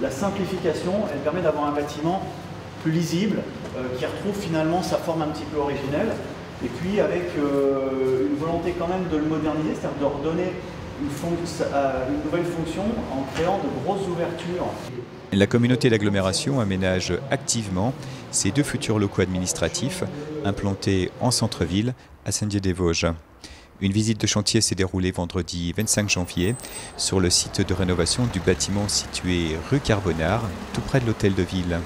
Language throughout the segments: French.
La simplification, elle permet d'avoir un bâtiment plus lisible, qui retrouve finalement sa forme un petit peu originelle, et puis avec une volonté quand même de le moderniser, c'est-à-dire de redonner une nouvelle fonction en créant de grosses ouvertures. La communauté d'agglomération aménage activement ces 2 futurs locaux administratifs implantés en centre-ville à Saint-Dié-des-Vosges. Une visite de chantier s'est déroulée vendredi 25 janvier sur le site de rénovation du bâtiment situé rue Carbonard, tout près de l'hôtel de ville.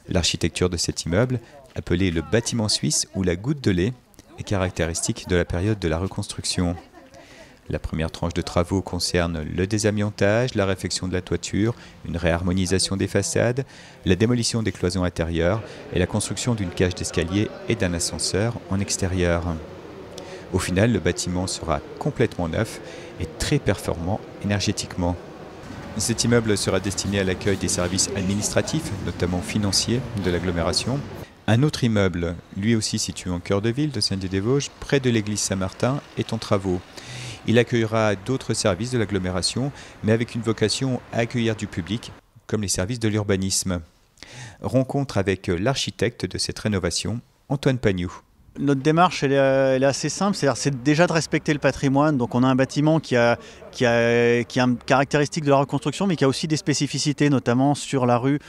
L'architecture de cet immeuble, appelé le bâtiment suisse ou la goutte de lait, est caractéristique de la période de la reconstruction. La première tranche de travaux concerne le désamiantage, la réfection de la toiture, une réharmonisation des façades, la démolition des cloisons intérieures et la construction d'une cage d'escalier et d'un ascenseur en extérieur. Au final, le bâtiment sera complètement neuf et très performant énergétiquement. Cet immeuble sera destiné à l'accueil des services administratifs, notamment financiers, de l'agglomération. Un autre immeuble, lui aussi situé en cœur de ville de Saint-Dié-des-Vosges, près de l'église Saint-Martin, est en travaux. Il accueillera d'autres services de l'agglomération, mais avec une vocation à accueillir du public, comme les services de l'urbanisme. Rencontre avec l'architecte de cette rénovation, Antoine Pagnoux. Notre démarche, elle est assez simple, c'est déjà de respecter le patrimoine. Donc on a un bâtiment qui a une caractéristique de la reconstruction, mais qui a aussi des spécificités, notamment sur la rue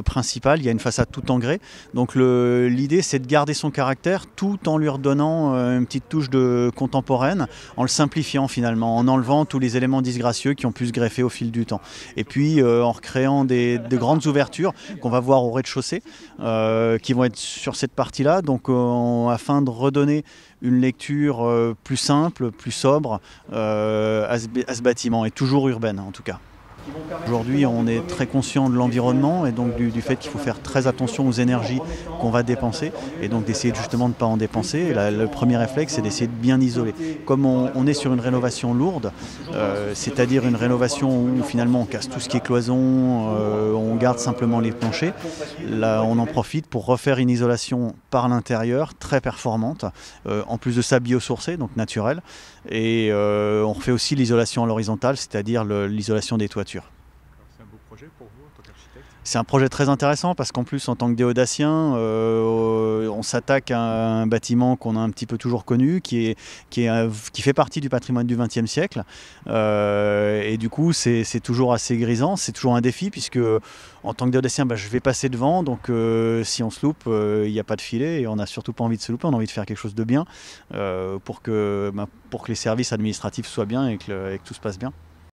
principale. Il y a une façade tout en grès. Donc l'idée, c'est de garder son caractère tout en lui redonnant une petite touche de contemporaine, en le simplifiant finalement, en enlevant tous les éléments disgracieux qui ont pu se greffer au fil du temps. Et puis en recréant de grandes ouvertures qu'on va voir au rez-de-chaussée, qui vont être sur cette partie-là. Donc afin de redonner une lecture plus simple, plus sobre à ce bâtiment, et toujours urbaine en tout cas. Aujourd'hui, on est très conscient de l'environnement et donc du fait qu'il faut faire très attention aux énergies qu'on va dépenser et donc d'essayer justement de ne pas en dépenser. Et le premier réflexe, c'est d'essayer de bien isoler. Comme on est sur une rénovation lourde, c'est-à-dire une rénovation où finalement on casse tout ce qui est cloison, on garde simplement les planchers, là on en profite pour refaire une isolation par l'intérieur très performante, en plus de ça biosourcée, donc naturelle, et on refait aussi l'isolation à l'horizontale, c'est-à-dire l'isolation des toitures. C'est un beau projet pour vous en tant qu'architecte? C'est un projet très intéressant parce qu'en plus, en tant que déodacien, on s'attaque à un bâtiment qu'on a un petit peu toujours connu, qui fait partie du patrimoine du XXe siècle. Et du coup, c'est toujours assez grisant, c'est toujours un défi puisque en tant que déodacien, je vais passer devant. Donc si on se loupe, il n'y a pas de filet et on n'a surtout pas envie de se louper, on a envie de faire quelque chose de bien pour que les services administratifs soient bien et que tout se passe bien.